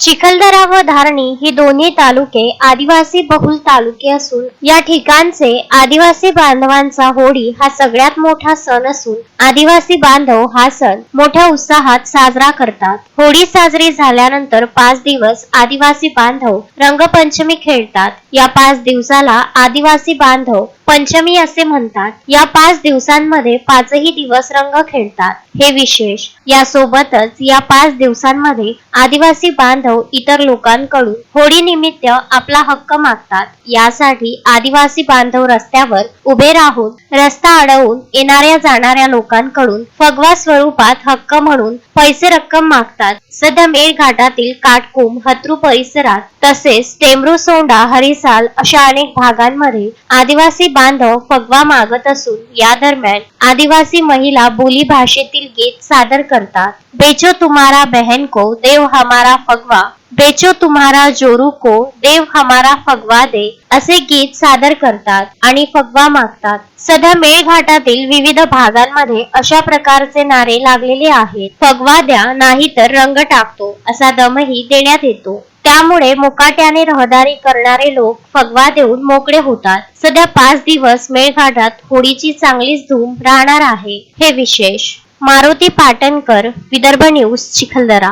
चिखलदरा व धारणी ही दोन्ही तालुके आदिवासी बहुल तालुके असून या ठिकाणचे आदिवासी बांधवांचा होळी हा सगळ्यात मोठा सण असून आदिवासी बांधव हा सण मोठ्या उत्साहात साजरा करतात। होळी साजरी झाल्यानंतर 5 दिवस आदिवासी बांधव रंगपंचमी खेळतात। या 5 दिवसाला आदिवासी बांधव पंचमी असे म्हणतात। या 5 दिवसांमध्ये 5ही दिवस रंग खेळतात, हे विशेष। यासोबतच या 5 दिवसांमध्ये आदिवासी बांधव इतर लोकांकडून होळी निमित्त आपला हक्क मागतात। यासाठी आदिवासी बांधव रस्त्यावर उभे राहून रस्ता अडवून येणाऱ्या जाणाऱ्या लोकांकडून फगवा स्वरूपात हक्क म्हणून पैसे रक्कम मागतात। सध्या मेळघाटातील काटकुम हत्रू परिसरात तसेच टेंभरुसोंडा हरिसाल अशा अनेक भागांमध्ये आदिवासी बांधव फगवा मागत असून या दरम्यान आदिवासी महिला बोली भाषेतील गीत सादर करतात। बेचो तुम्हारा बहन को देव हमारा फगवा, बेचो तुम्हारा जोरू को देव हमारा फगवा दे असे गीत सादर करतात आणि फगवा मागतात। सध्या मेळघाटातील विविध भागांमध्ये अशा प्रकारचे नारे लागलेले आहेत। फगवा द्या नाहीतर रंग टाकतो असा दमही देण्यात येतो। त्यामुळे मुकाट्याने रहदारी करणारे लोक फगवा देऊन मोकळे होतात। सध्या 5 दिवस मेळघाटात होळीची चांगलीच धूम राहणार आहे, हे विशेष। मारुती पाटणकर, विदर्भ न्यूज, चिखलदरा।